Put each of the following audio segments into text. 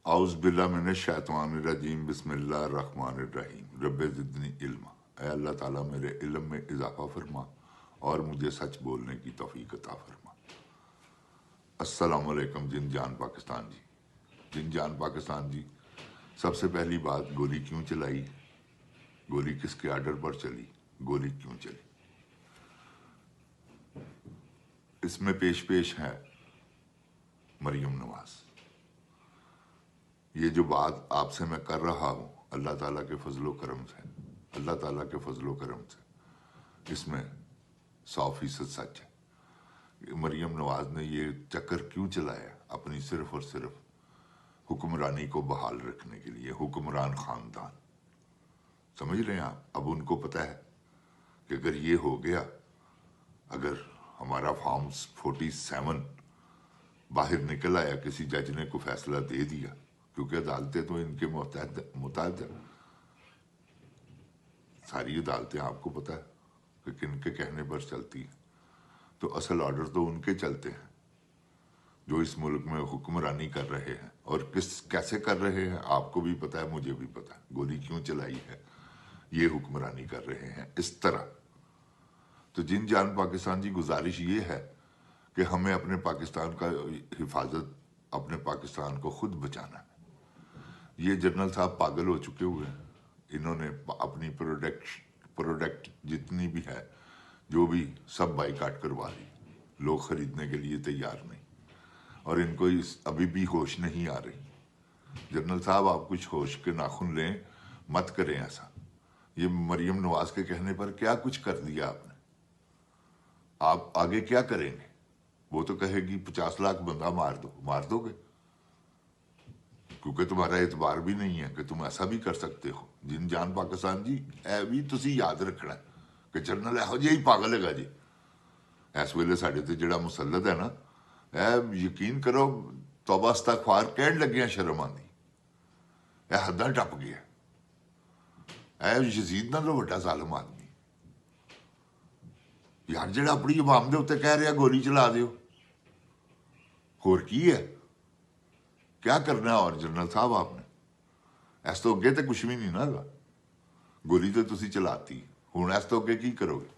आउज़ बिल्लाहि मिनश शैतानिर रजीम बिस्मिल्लाहिर रहमानिर रहीम रब्बे ज़िदनी इल्मा। ऐ अल्लाह ताला मेरे इल्म में इजाफ़ा फरमा और मुझे सच बोलने की तौफीक अता फरमा। अस्सलामु अलैकुम जिन जान पाकिस्तान जी। जिन जान पाकिस्तान जी, सबसे पहली बात, गोली क्यों चलाई, गोली किसके आर्डर पर चली, गोली क्यों चली, इसमें पेश है मरियम नवाज। ये जो बात आपसे मैं कर रहा हूँ अल्लाह ताला के फजलो करम से, अल्लाह ताला के फजलो करम से इसमें 100% सच है। मरियम नवाज ने ये चक्कर क्यों चलाया, अपनी सिर्फ और सिर्फ हुक्मरानी को बहाल रखने के लिए। हुक्मरान खानदान, समझ रहे हैं आप। अब उनको पता है कि अगर ये हो गया, अगर हमारा फॉर्म 47 बाहर निकल आया, किसी जज ने को फैसला दे दिया, क्योंकि अदालतें तो इनके मुताबिक, सारी अदालतें आपको पता है कि किनके कहने पर चलती हैं, तो असल ऑर्डर तो उनके चलते हैं जो इस मुल्क में हुक्मरानी कर रहे हैं। और कैसे कर रहे हैं आपको भी पता है, मुझे भी पता है। गोली क्यों चलाई है, ये हुक्मरानी कर रहे हैं इस तरह। तो जिन जान पाकिस्तान जी, गुजारिश ये है कि हमें अपने पाकिस्तान का हिफाजत, अपने पाकिस्तान को खुद बचाना है। ये जनरल साहब पागल हो चुके हुए हैं। इन्होंने अपनी प्रोडक्ट जितनी भी है, जो भी, सब बाइकाट करवा ली। लोग खरीदने के लिए तैयार नहीं, और इनको अभी भी होश नहीं आ रही। जनरल साहब, आप कुछ होश के नाखून लें, मत करें ऐसा। ये मरियम नवाज के कहने पर क्या कुछ कर दिया आपने, आप आगे क्या करेंगे। वो तो कहेगी 50 लाख बंदा मार दो, मार दोगे, क्योंकि तुम्हारा एतबार भी नहीं है कि तुम ऐसा भी कर सकते हो। जिन जान पाकिस्तान जी, ए भी तुसी याद रखना कि जनरल एहो जिहा ही पागल हैगा जी इस वेले साडे ते जिहड़ा मुसलत है ना। ए यकीन करो, तौबा इस्तगफार कहण लग्गियां शर्म आंदी। ए हद्दां टप गया। ए यजीद नालों वड्डा जालिम आदमी यार, जिहड़ा अपनी अवाम दे उत्ते कह रहा गोली चला दिओ। होर की है, क्या करना है। और जनरल साहब, आपने इस तो अगे तो कुछ भी नहीं ना हैगा। गोली तो तुसी चलाती, हुण इस तो अगे की करोगे।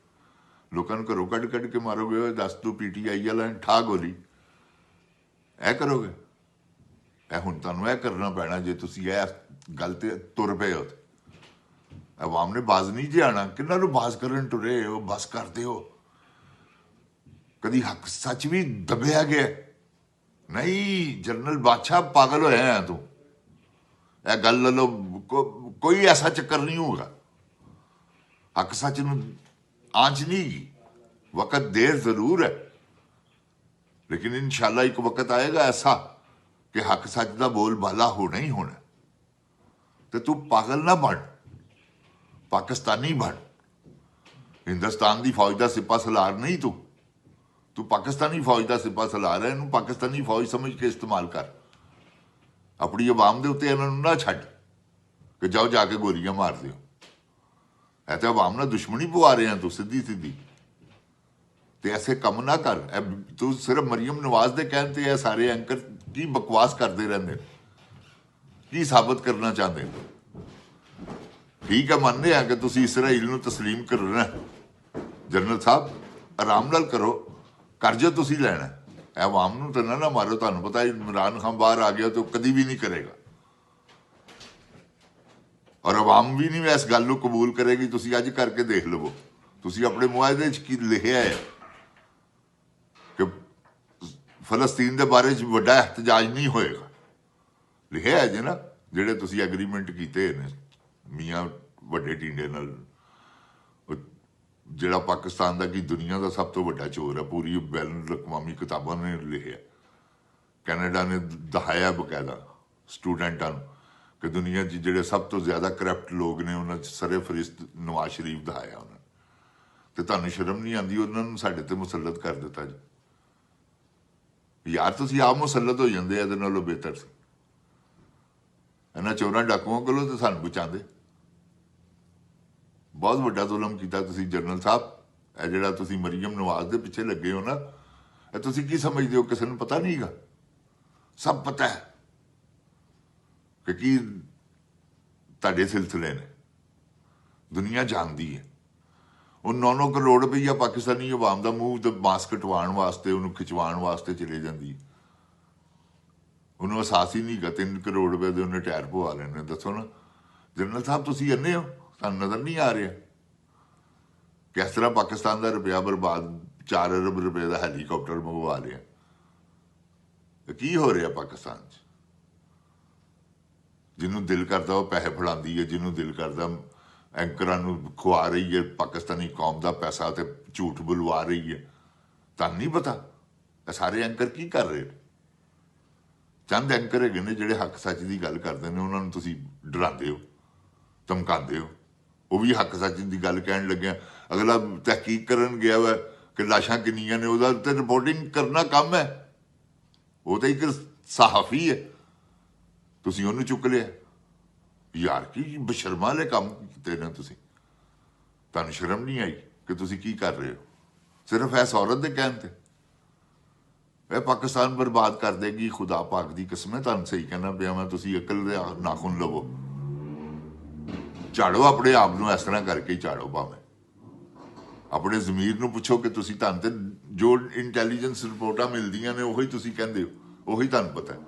लोगों को घरों कढ़ के मारोगे, 10 तू PTI वाला ठा गोली, ए करोगे। ए हुण तुहानूं ए करना पैना जे तुसी ए गल ते तुर पे हो। अवाम ने बाज नहीं जे आना, किन्हां नूं बाज करन टुरे हो, बस करते हो। कदी हक सच भी दबिया गया नहीं। जनरल बादशाह पागल होया है तू, ए गल लो, कोई ऐसा चक्कर नहीं होगा। हक सच नूं आंच नहीं गई, वक्त देर जरूर है, लेकिन इंशाल्लाह एक वक्त आएगा ऐसा कि हक सच का बोल बाला होना ही होना। तो तू पागल ना बन, पाकिस्तानी बन। हिंदुस्तान की फौज का सिपा सलार नहीं तू पाकिस्तानी फौज का सिपा सलार है। इन्हूं पाकिस्तानी फौज समझ के इस्तेमाल कर। अपनी अवाम के उत्ते इन्हों ना छड्ड कि जाओ जाके गोलियां मार दिओ। है तो अवाम ना दुश्मनी पवा रहे हैं तू सीधी सीधी। तो ऐसे कम ना कर। तू सिर्फ मरियम नवाज के कहने ते सारे एंकर की बकवास करते रहते, की साबित करना चाहते। ठीक है, मानते हैं कि तुम इसराइल नूं तस्लीम करना। जनरल साहब, आराम नाल करो, कर्ज तुसी लैना। अवाम नूं तो ना मारो। तुहानूं पता है इमरान खान बाहर आ गया तो कभी भी नहीं करेगा, और अवाम भी नहीं इस गल नूं कबूल करेगी। तुसी अज करके देख लवो, तुसी अपने मुआहदे च की लिखिया है कि फलस्तीन के बारे च वड्डा एहतजाज नहीं होएगा। लिखिया है जी ना, जिहड़े तुसी एग्रीमेंट कीते ने मियाँ वड्डे टिंडे नाल। जिहड़ा पाकिस्तान का की दुनिया का सब तो वड्डा चोर है, पूरी बैन अकवामी किताबों ने लिखिया, कैनेडा ने दिखाया बकायदा स्टूडेंटां कि दुनिया च जिहड़े सब तो ज्यादा करप्ट लोग ने उन्होंने सरे फरिश्त नवाज शरीफ दिखाया उन्होंने। तो तुहानूं शर्म नहीं आती, उन्होंने साडे ते मुसलत कर दिता जी। यार तुसी आप मुसलत हो जाते, ये नालों बेहतर सी इन्हां चोरां डाकुआं कोलों तो सानूं बचाते। बहुत वड्डा जुलम किया तुसी जनरल साहब। ए जिहड़ा तुसी मरियम नवाज के पिछे लगे हो ना, तुसी की समझते हो किसी नूं पता नहीं गा? सब पता है। ਕਿ ਕੀ ਤੁਹਾਡੇ ਸਿਲਸਿਲੇ ਨੇ, ਦੁਨੀਆ ਜਾਣਦੀ ਹੈ। ਉਹ 9-9 ਕਰੋੜ ਰੁਪਈਆ ਪਾਕਿਸਤਾਨੀ ਆਵਾਮ ਦਾ ਮੂੰਹ ਤੇ ਮਾਸਕ ਕਟਵਾਉਣ ਵਾਸਤੇ, ਉਹਨੂੰ ਖਿਚਵਾਉਣ ਵਾਸਤੇ ਚਲੇ ਜਾਂਦੀ। ਉਹਨੂੰ ਅਹਿਸਾਸ ਹੀ ਨਹੀਂ ਗਾ 3 ਕਰੋੜ ਰੁਪਏ ਦੇ ਉਹਨੇ ਟਾਇਰ ਪਵਾ ਲੈਣੇ। ਦੱਸੋ ਨਾ ਜਨਰਲ ਸਾਹਿਬ, ਤੁਸੀਂ ਇੰਨੇ ਹੋ, ਤੁਹਾਨੂੰ ਨਜ਼ਰ ਨਹੀਂ ਆ ਰਿਹਾ ਕਿਸ ਤਰ੍ਹਾਂ ਪਾਕਿਸਤਾਨ ਦਾ ਰੁਪਇਆ ਬਰਬਾਦ, 4 ਅਰਬ ਰੁਪਏ ਦਾ ਹੈਲੀਕਾਪਟਰ ਮੰਗਵਾ ਲਿਆ। ਕੀ ਹੋ ਰਿਹਾ ਪਾਕਿਸਤਾਨ 'ਚ? ਜਿਹਨੂੰ ਦਿਲ ਕਰਦਾ ਉਹ ਪੈਸੇ ਫੜਾਉਂਦੀ ਹੈ, ਜਿਹਨੂੰ ਦਿਲ ਕਰਦਾ ਐਂਕਰਾਂ ਨੂੰ ਖਵਾ ਰਹੀ ਹੈ ਪਾਕਿਸਤਾਨੀ ਕੌਮ ਦਾ ਪੈਸਾ ਤੇ ਝੂਠ ਬੁਲਵਾ ਰਹੀ ਹੈ। ਤੁਹਾਨੂੰ ਨਹੀਂ ਪਤਾ ਇਹ ਸਾਰੇ ਐਂਕਰ ਕੀ ਕਰ ਰਹੇ ਨੇ? ਚੰਦ ਐਂਕਰ ਹੈਗੇ ਨੇ ਜਿਹੜੇ ਹੱਕ ਸੱਚ ਦੀ ਗੱਲ ਕਰਦੇ ਨੇ, ਉਹਨਾਂ ਨੂੰ ਤੁਸੀਂ ਡਰਾਉਂਦੇ ਹੋ, ਧਮਕਾਉਂਦੇ ਹੋ। ਉਹ ਵੀ ਹੱਕ ਸੱਚ ਦੀ ਗੱਲ ਕਹਿਣ ਲੱਗਿਆ ਅਗਲਾ ਤਹਿਕੀਕ ਕਰਨ ਗਿਆ ਵਾ ਕਿ ਲਾਸ਼ਾਂ ਕਿੰਨੀਆਂ ਨੇ, ਉਹਦਾ ਤੇ ਰਿਪੋਰਟਿੰਗ ਕਰਨਾ ਕੰਮ ਹੈ। ਉਹ ਤਾਂ ਇੱਕ ਸਹਾਫੀ ਹੈ, ਤੁਸੀਂ ਉਹਨੂੰ ਚੁੱਕ ਲਿਆ। ਯਾਰ ਕੀ ਬਸ਼ਰਮਾਂ ਵਾਲੇ ਕੰਮ ਕੀਤੇ ਨੇ ਤੁਸੀਂ। ਤੁਹਾਨੂੰ ਸ਼ਰਮ ਨਹੀਂ ਆਈ ਕਿ ਤੁਸੀਂ ਕੀ ਕਰ ਰਹੇ ਹੋ? ਸਿਰਫ ਇਸ ਔਰਤ ਦੇ ਕਹਿਣ ਤੇ ਇਹ ਪਾਕਿਸਤਾਨ ਬਰਬਾਦ ਕਰ ਦੇਗੀ। ਖੁਦਾ ਪਾਕ ਦੀ ਕਸਮ ਹੈ, ਤੁਹਾਨੂੰ ਸਹੀ ਕਹਿਣਾ ਪਿਆ ਮੈਂ। ਤੁਸੀਂ ਅਕਲ ਦੇ ਨਾਖੂਨ ਲਵੋ, ਝਾੜੋ ਆਪਣੇ ਆਪ ਨੂੰ, ਇਸ ਤਰ੍ਹਾਂ ਕਰਕੇ ਹੀ ਝਾੜੋ। ਭਾਵੇਂ ਆਪਣੇ ਜ਼ਮੀਰ ਨੂੰ ਪੁੱਛੋ ਕਿ ਤੁਸੀਂ, ਤੁਹਾਨੂੰ ਤੇ ਜੋ ਇੰਟੈਲੀਜੈਂਸ ਰਿਪੋਰਟਾਂ ਮਿਲਦੀਆਂ ਨੇ ਉਹੀ ਤੁਸੀਂ ਕਹਿੰਦੇ ਹੋ, ਉਹੀ ਤੁਹਾਨੂੰ ਪਤਾ ਹੈ।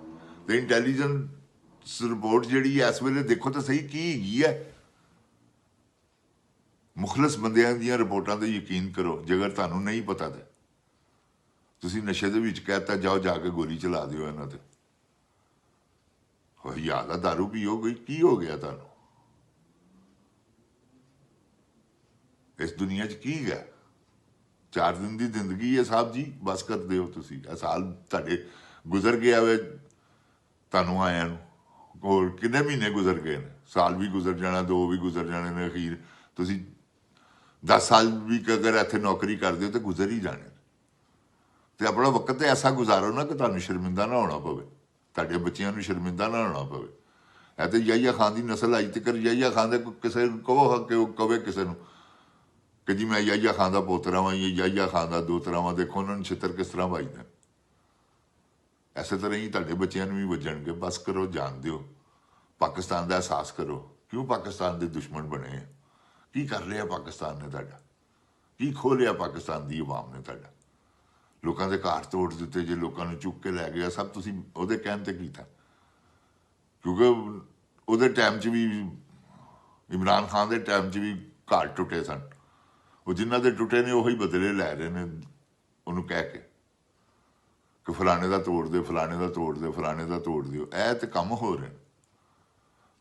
ਤੇ ਇੰਟੈਲੀਜੈਂਸ ਰਿਪੋਰਟ ਜਿਹੜੀ ਇਸ ਵੇਲੇ ਦੇਖੋ ਤਾਂ ਸਹੀ ਕੀ ਹੈਗੀ ਹੈ। ਮੁਖਲਸ ਬੰਦਿਆਂ ਦੀਆਂ ਰਿਪੋਰਟਾਂ 'ਤੇ ਯਕੀਨ ਕਰੋ। ਜੇਕਰ ਤੁਹਾਨੂੰ ਨਹੀਂ ਪਤਾ ਤਾਂ ਤੁਸੀਂ ਨਸ਼ੇ ਦੇ ਵਿੱਚ ਕਹਿਤਾ ਜਾਓ ਜਾ ਕੇ ਗੋਲੀ ਚਲਾ ਦਿਓ ਇਹਨਾਂ ਤੇ। ਹੋ ਯਾਦ ਆ ਦਾਰੂ ਪੀਓ ਕੋਈ, ਕੀ ਹੋ ਗਿਆ ਤੁਹਾਨੂੰ? ਇਸ ਦੁਨੀਆ 'ਚ ਕੀ ਹੈ? 4 ਦਿਨ ਦੀ ਜ਼ਿੰਦਗੀ ਹੈ ਸਾਹਿਬ ਜੀ, ਬਸ ਕਰ ਦਿਓ ਤੁਸੀਂ। ਇਹ ਸਾਲ ਤੁਹਾਡੇ ਗੁਜ਼ਰ ਗਿਆ ਵੇ, ਤੁਹਾਨੂੰ ਆਇਆਂ ਨੂੰ ਹੋਰ ਕਿੰਨੇ ਮਹੀਨੇ ਗੁਜ਼ਰ ਗਏ ਨੇ? ਸਾਲ ਵੀ ਗੁਜ਼ਰ ਜਾਣਾ, 2 ਵੀ ਗੁਜ਼ਰ ਜਾਣੇ ਨੇ। ਅਖੀਰ ਤੁਸੀਂ 10 ਸਾਲ ਵੀ ਅਗਰ ਇੱਥੇ ਨੌਕਰੀ ਕਰਦੇ ਹੋ ਤਾਂ ਗੁਜ਼ਰ ਹੀ ਜਾਣੇ। ਤੇ ਆਪਣਾ ਵਕਤ ਤੇ ਐਸਾ ਗੁਜ਼ਾਰੋ ਨਾ ਕਿ ਤੁਹਾਨੂੰ ਸ਼ਰਮਿੰਦਾ ਨਾ ਹੋਣਾ ਪਵੇ, ਤੁਹਾਡੇ ਬੱਚਿਆਂ ਨੂੰ ਸ਼ਰਮਿੰਦਾ ਨਾ ਹੋਣਾ ਪਵੇ। ਇਹ ਤੇ ਯਹੀਆ ਖਾਨ ਦੀ ਨਸਲ ਅੱਜ ਤੱਕ ਯਹੀਆ ਖਾਨ ਦੇ ਕਿਸੇ ਨੂੰ ਕਹੋ ਕਿ ਉਹ ਕਵੇ ਕਿਸੇ ਨੂੰ ਕਿ ਜੀ ਮੈਂ ਯਹੀਆ ਖਾਨ ਦਾ ਪੋਤਰਾ ਵਾਂ, ਯਹੀਆ ਖਾਨ ਦਾ ਦੋਤਰਾ ਵਾਂ। ਦੇਖੋ ਉਹਨਾਂ ਨੂੰ ਛਿੱਤਰ ਕਿਸ ਤਰ੍ਹਾਂ ਵੱਜਦਾ। ਇਸੇ ਤਰ੍ਹਾਂ ਹੀ ਤੁਹਾਡੇ ਬੱਚਿਆਂ ਨੂੰ ਵੀ ਵੱਜਣਗੇ। ਬਸ ਕਰੋ, ਜਾਣ ਦਿਓ। ਪਾਕਿਸਤਾਨ ਦਾ ਅਹਿਸਾਸ ਕਰੋ। ਕਿਉਂ ਪਾਕਿਸਤਾਨ ਦੇ ਦੁਸ਼ਮਣ ਬਣੇ ਆ? ਕੀ ਕਰ ਲਿਆ ਪਾਕਿਸਤਾਨ ਨੇ ਤੁਹਾਡਾ? ਕੀ ਖੋਹ ਲਿਆ ਪਾਕਿਸਤਾਨ ਦੀ ਆਵਾਮ ਨੇ ਤੁਹਾਡਾ? ਲੋਕਾਂ ਦੇ ਘਰ ਤੋੜ ਦਿੱਤੇ, ਜੇ ਲੋਕਾਂ ਨੂੰ ਚੁੱਕ ਕੇ ਲੈ ਗਿਆ, ਸਭ ਤੁਸੀਂ ਉਹਦੇ ਕਹਿਣ ਤੇ ਕੀਤਾ। ਕਿਉਂਕਿ ਉਹਦੇ ਟਾਈਮ 'ਚ ਵੀ, ਇਮਰਾਨ ਖਾਨ ਦੇ ਟਾਈਮ 'ਚ ਵੀ ਘਰ ਟੁੱਟੇ ਸਨ। ਉਹ ਜਿਨ੍ਹਾਂ ਦੇ ਟੁੱਟੇ ਨੇ ਉਹੀ ਬਦਲੇ ਲੈ ਰਹੇ ਨੇ, ਉਹਨੂੰ ਕਹਿ ਕੇ ਕਿ ਫਲਾਣੇ ਦਾ ਤੋੜ ਦਿਓ, ਫਲਾਣੇ ਦਾ ਤੋੜ ਦਿਓ, ਫਲਾਣੇ ਦਾ ਤੋੜ ਦਿਓ। ਇਹ ਤੇ ਕੰਮ ਹੋ ਰਹੇ।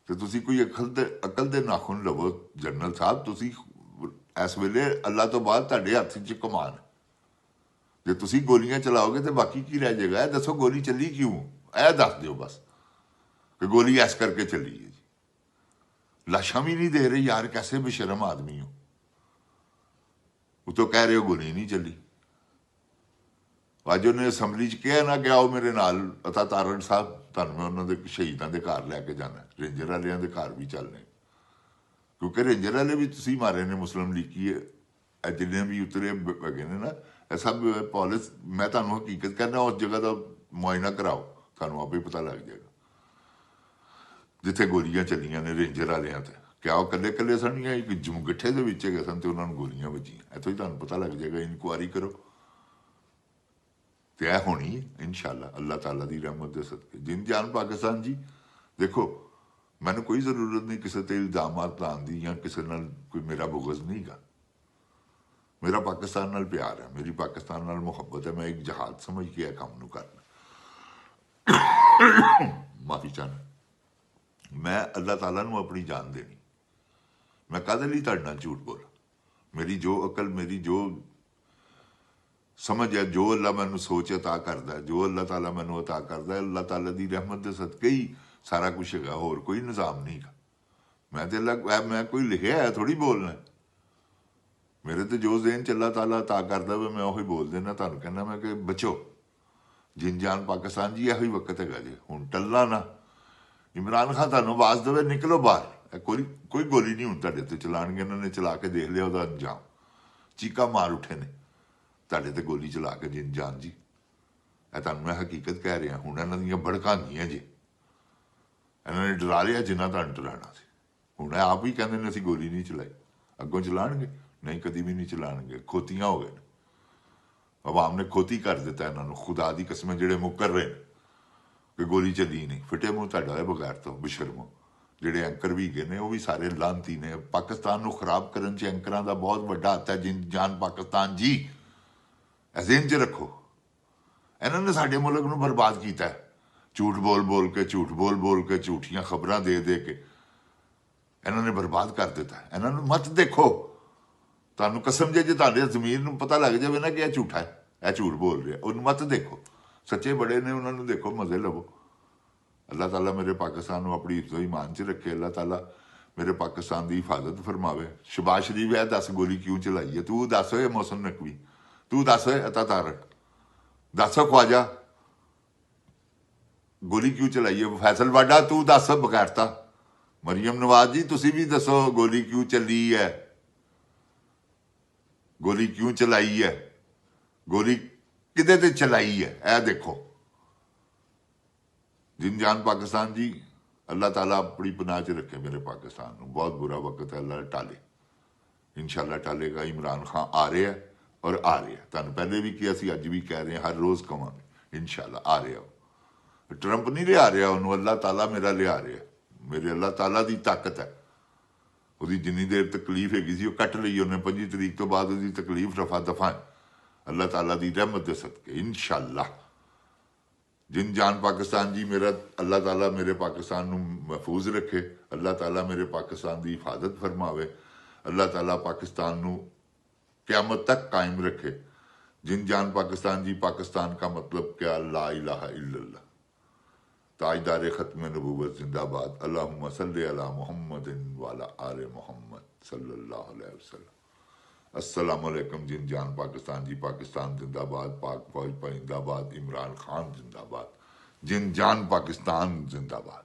ਤੇ ਤੁਸੀਂ ਕੋਈ ਅਕਲ ਦੇ ਨਾਖੂਨ ਲਵੋ ਜਨਰਲ ਸਾਹਿਬ। ਤੁਸੀਂ ਇਸ ਵੇਲੇ ਅੱਲਾ ਤੋਂ ਬਾਅਦ ਤੁਹਾਡੇ ਹੱਥ 'ਚ ਕਮਾਨ। ਜੇ ਤੁਸੀਂ ਗੋਲੀਆਂ ਚਲਾਓਗੇ ਤੇ ਬਾਕੀ ਕੀ ਰਹਿ ਜਾਏਗਾ? ਇਹ ਦੱਸੋ ਗੋਲੀ ਚੱਲੀ ਕਿਉਂ? ਇਹ ਦੱਸ ਦਿਓ ਬਸ ਕਿ ਗੋਲੀ ਐਸ ਕਰਕੇ ਚੱਲੀ ਹੈ ਜੀ। ਲਾਸ਼ਾਂ ਵੀ ਨਹੀਂ ਦੇ ਰਹੇ ਯਾਰ, ਕੈਸੇ ਬੇਸ਼ਰਮ ਆਦਮੀ ਹੋ। ਉਤੋਂ ਕਹਿ ਰਹੇ ਹੋ ਗੋਲੀ ਨਹੀਂ ਚੱਲੀ। ਅੱਜ ਉਹਨੇ ਅਸੈਂਬਲੀ 'ਚ ਕਿਹਾ ਨਾ ਕਿ ਆਓ ਮੇਰੇ ਨਾਲ ਅਤਾ ਤਾਰਨ ਸਾਹਿਬ, ਤੁਹਾਨੂੰ ਮੈਂ ਉਹਨਾਂ ਦੇ ਸ਼ਹੀਦਾਂ ਦੇ ਘਰ ਲੈ ਕੇ ਜਾਣਾ। ਰੇਂਜਰ ਵਾਲਿਆਂ ਦੇ ਘਰ ਵੀ ਚੱਲਣੇ, ਕਿਉਂਕਿ ਰੇਂਜਰ ਵਾਲੇ ਵੀ ਤੁਸੀਂ ਮਾਰੇ ਨੇ ਮੁਸਲਿਮ ਲੀਗੀ। ਇਹ ਜਿੰਨੇ ਵੀ ਉਤਰੇ ਹੈਗੇ ਨੇ ਨਾ, ਇਹ ਸਭ ਪੋਲਿਸ। ਮੈਂ ਤੁਹਾਨੂੰ ਹਕੀਕਤ ਕਹਿੰਦਾ, ਉਸ ਜਗ੍ਹਾ ਦਾ ਮੁਆਇਨਾ ਕਰਾਓ, ਤੁਹਾਨੂੰ ਆਪੇ ਪਤਾ ਲੱਗ ਜਾਏਗਾ ਜਿੱਥੇ ਗੋਲੀਆਂ ਚੱਲੀਆਂ ਨੇ ਰੇਂਜਰ ਵਾਲਿਆਂ ਤੇ। ਕਿਆ ਉਹ ਇਕੱਲੇ ਇਕੱਲੇ ਸਨ ਜਾਂ ਇੱਕ ਜਮਗੱਠੇ ਦੇ ਵਿੱਚ ਹੈਗੇ ਸਨ ਤੇ ਉਹਨਾਂ ਨੂੰ ਗੋਲੀਆਂ ਵੱਜੀਆਂ? ਇੱਥੋਂ ਹੀ ਤੁਹਾਨੂੰ ਪਤਾ ਲੱਗ ਜਾਏਗਾ। ਇਨਕੁਆਇਰੀ ਕਰੋ ਤੇ ਇਹ ਹੋਣੀ ਹੈ ਇਨਸ਼ਾਅੱਲਾ, ਅੱਲਾਹ ਤਾਲਾ ਦੀ ਰਹਿਮਤ ਦੇ ਸਦਕੇ। ਜਿੰਨ ਜਾਨ ਪਾਕਿਸਤਾਨ ਜੀ। ਦੇਖੋ ਮੈਨੂੰ ਕੋਈ ਜ਼ਰੂਰਤ ਨਹੀਂ ਕਿਸੇ ਤੇ ਇਲਜ਼ਾਮਾਤ ਲਾਉਣ ਦੀ ਜਾਂ ਕਿਸੇ ਨਾਲ ਕੋਈ ਮੇਰਾ ਬੁਗਜ਼ ਨਹੀਂ ਗਾ। ਮੇਰਾ ਪਾਕਿਸਤਾਨ ਨਾਲ ਪਿਆਰ ਹੈ, ਮੇਰੀ ਪਾਕਿਸਤਾਨ ਨਾਲ ਮੁਹੱਬਤ ਹੈ। ਮੈਂ ਇੱਕ ਜਹਾਜ਼ ਸਮਝ ਕੇ ਇਹ ਕੰਮ ਨੂੰ ਕਰਨਾ। ਮਾਫੀ ਚਾਹੁੰਦਾ। ਮੈਂ ਅੱਲਾਹ ਤਾਲਾ ਨੂੰ ਆਪਣੀ ਜਾਨ ਦੇਣੀ। ਮੈਂ ਕਾਹਦੇ ਲਈ ਤੁਹਾਡੇ ਨਾਲ ਝੂਠ ਬੋਲਾਂ? ਮੇਰੀ ਜੋ ਅਕਲ, ਮੇਰੀ ਜੋ ਸਮਝ ਹੈ, ਜੋ ਅੱਲਾ ਮੈਨੂੰ ਸੋਚ ਅਤਾ ਕਰਦਾ, ਜੋ ਅੱਲਾਹ ਤਾਲਾ ਮੈਨੂੰ ਅਤਾ ਕਰਦਾ, ਅੱਲਾਹ ਤਾਲਾ ਦੀ ਰਹਿਮਤ ਦੇ ਸਦਕੇ ਹੀ ਸਾਰਾ ਕੁਛ ਹੈਗਾ। ਹੋਰ ਕੋਈ ਨਿਜ਼ਾਮ ਨਹੀਂ ਗਾ। ਮੈਂ ਤੇ ਮੈਂ ਕੋਈ ਲਿਖਿਆ ਹੈ ਥੋੜ੍ਹੀ ਬੋਲਣਾ। ਮੇਰੇ ਤੇ ਜੋ ਜ਼ੇਨ 'ਚ ਅੱਲਾਹ ਤਾਲਾ ਅਤਾ ਕਰਦਾ ਵਾ ਮੈਂ ਉਹੀ ਬੋਲ ਦੇਣਾ। ਤੁਹਾਨੂੰ ਕਹਿੰਦਾ ਮੈਂ ਕਿ ਬਚੋ, ਜਿੰਨ ਜਾਨ ਪਾਕਿਸਤਾਨ ਜੀ। ਇਹੋ ਹੀ ਵਕਤ ਹੈਗਾ ਜੀ, ਹੁਣ ਟੱਲਾ ਨਾ। ਇਮਰਾਨ ਖਾਨ ਤੁਹਾਨੂੰ ਆਵਾਜ਼ ਦੇਵੇ ਨਿਕਲੋ ਬਾਹਰ, ਕੋਈ ਗੋਲੀ ਨਹੀਂ ਹੁਣ ਤੁਹਾਡੇ ਤੇ ਚਲਾਉਣਗੇ। ਇਹਨਾਂ ਨੇ ਚਲਾ ਕੇ ਦੇਖ ਲਿਆ ਉਹਦਾ ਅੰਜਾਮ, ਚੀਕਾਂ ਮਾਰ ਉੱਠੇ ਨੇ ਤੁਹਾਡੇ ਤੇ ਗੋਲੀ ਚਲਾ ਕੇ। ਜਿੰਨ ਜਾਨ ਜੀ, ਇਹ ਤੁਹਾਨੂੰ ਮੈਂ ਹਕੀਕਤ ਕਹਿ ਰਿਹਾ। ਹੁਣ ਇਹਨਾਂ ਦੀਆਂ ਭੜਕਾਂ ਗਈਆਂ ਜੀ। ਇਹਨਾਂ ਨੇ ਡਰਾ ਲਿਆ ਜਿੰਨਾ ਤੁਹਾਨੂੰ ਡਰਾਉਣਾ ਸੀ। ਹੁਣ ਇਹ ਆਪ ਹੀ ਕਹਿੰਦੇ ਨੇ ਅਸੀਂ ਗੋਲੀ ਨਹੀਂ ਚਲਾਈ, ਅੱਗੋਂ ਚਲਾਉਣਗੇ? ਨਹੀਂ, ਕਦੀ ਵੀ ਨਹੀਂ ਚਲਾਉਣਗੇ। ਖੋਤੀਆਂ ਹੋ ਗਏ ਨੇ, ਆਵਾਮ ਨੇ ਖੋਤੀ ਕਰ ਦਿੱਤਾ ਇਹਨਾਂ ਨੂੰ। ਖੁਦਾ ਦੀ ਕਸਮ, ਜਿਹੜੇ ਮੁੱਕਰ ਰਹੇ ਨੇ ਕਿ ਗੋਲੀ ਚੱਲੀ ਨਹੀਂ, ਫਿੱਟੇ ਮੂੰਹ ਤੁਹਾਡਾ ਹੈ ਬਗੈਰ ਤੋਂ ਬਸ਼ਰਮੋ। ਜਿਹੜੇ ਐਂਕਰ ਵੀ ਗਏ ਨੇ ਉਹ ਵੀ ਸਾਰੇ ਲਾਂਤੀ ਨੇ। ਪਾਕਿਸਤਾਨ ਨੂੰ ਖਰਾਬ ਕਰਨ 'ਚ ਐਂਕਰਾਂ ਦਾ ਬਹੁਤ ਵੱਡਾ ਹੱਥ ਹੈ। ਜਾਨ ਪਾਕਿਸਤਾਨ ਜੀ, ਇਹ ਜ਼ਿਹਨ 'ਚ ਰੱਖੋ। ਇਹਨਾਂ ਨੇ ਸਾਡੇ ਮੁਲਕ ਨੂੰ ਬਰਬਾਦ ਕੀਤਾ ਹੈ, ਝੂਠ ਬੋਲ ਬੋਲ ਕੇ, ਝੂਠੀਆਂ ਖਬਰਾਂ ਦੇ ਕੇ ਇਹਨਾਂ ਨੇ ਬਰਬਾਦ ਕਰ ਦਿੱਤਾ। ਇਹਨਾਂ ਨੂੰ ਮਤ ਦੇਖੋ। ਤੁਹਾਨੂੰ ਕਸਮ ਜੇ ਤੁਹਾਡੇ ਜ਼ਮੀਰ ਨੂੰ ਪਤਾ ਲੱਗ ਜਾਵੇ ਨਾ ਕਿ ਇਹ ਝੂਠਾ ਹੈ, ਇਹ ਝੂਠ ਬੋਲ ਰਿਹਾ, ਉਹਨੂੰ ਮਤ ਦੇਖੋ। ਸੱਚੇ ਬੜੇ ਨੇ, ਉਹਨਾਂ ਨੂੰ ਦੇਖੋ, ਮਜ਼ੇ ਲਵੋ। ਅੱਲਾਹ ਤਾਲਾ ਮੇਰੇ ਪਾਕਿਸਤਾਨ ਨੂੰ ਆਪਣੀ ਹਿਫਜ਼ੋ ਈਮਾਨ 'ਚ ਰੱਖੇ। ਅੱਲਾਹ ਤਾਲਾ ਮੇਰੇ ਪਾਕਿਸਤਾਨ ਦੀ ਹਿਫਾਜ਼ਤ ਫਰਮਾਵੇ। ਸ਼ਬਾਜ਼ ਸ਼ਰੀਫ ਹੈ, ਦੱਸ ਗੋਲੀ ਕਿਉਂ ਚਲਾਈ ਹੈ? ਤੂੰ ਦੱਸ ਹੋਏ ਮੌਸਮ ਨਕਵੀ, ਤੂੰ ਦੱਸ ਹੋਏ ਅਤਾ ਤਾਰਕ, ਦੱਸ ਖਵਾਜਾ, ਗੋਲੀ ਕਿਉਂ ਚਲਾਈ ਹੈ? ਫੈਸਲ ਵਾਡਾ, ਤੂੰ ਦੱਸ ਬਗੈਰਤਾ। ਮਰੀਮ ਨਵਾਜ਼ ਜੀ, ਤੁਸੀਂ ਵੀ ਦੱਸੋ ਗੋਲੀ ਕਿਉਂ ਚੱਲੀ ਹੈ? ਗੋਲੀ ਕਿਉਂ ਚਲਾਈ ਹੈ? ਗੋਲੀ ਕਿਹਦੇ ਤੇ ਚਲਾਈ ਹੈ? ਇਹ ਦੇਖੋ। ਜਿੰਨ ਪਾਕਿस्तान जी, अल्लाह ताला अपनी पनाह च रखे मेरे पाकिस्तान को। बहुत बुरा वक्त है, अल्लाह टाले, इंशाल्लाह टालेगा। इमरान खान आ रहा है और आ रहा है। तुहानूं पहले भी किया सी, अज भी कह रहे हैं, हर रोज़ कहांगे इंशाल्लाह आ रहा। ट्रंप नहीं लिया रहा उन्होंने, अल्लाह ताला मेरा लिया रहा। मेरे अल्लाह ताला की ताकत है। ਉਹਦੀ ਜਿੰਨੀ ਦੇਰ ਤਕਲੀਫ ਹੈਗੀ ਸੀ ਉਹ ਕੱਟ ਲਈ ਉਹਨੇ। 25 ਤਰੀਕ ਤੋਂ ਬਾਅਦ ਉਹਦੀ ਤਕਲੀਫ ਰਫਾ ਦਫਾ ਹੈ ਅੱਲਾਹ ਤਾਲਾ ਦੀ ਰਹਿਮਤ ਦੇ ਸਦਕੇ इंशाल्लाह। जिन जान पाकिस्तान जी, मेरा अल्लाह ताला मेरे पाकिस्तान ਨੂੰ महफूज रखे। अल्लाह ताला मेरे पाकिस्तान की हिफाजत फरमावे। अल्लाह ताला पाकिस्तान ਨੂੰ क़यामत तक कायम रखे। जिन जान पाकिस्तान जी, पाकिस्तान का मतलब क्या? ला इलाहा इल्लल्लाह। ताजदार ख़त्म नबूवत जिंदाबाद। अल्लाहुम्मा सल्ली अला मुहम्मदिन व अला आले मुहम्मद सल्लल्लाहु अलैहि वसल्लम। अस्सलाम वालेकुम। जिन जान पाकिस्तान जी, पाकिस्तान जिंदाबाद। पाक फौज जिंदाबाद। इमरान खान जिंदाबाद। जिन जान पाकिस्तान जिंदाबाद।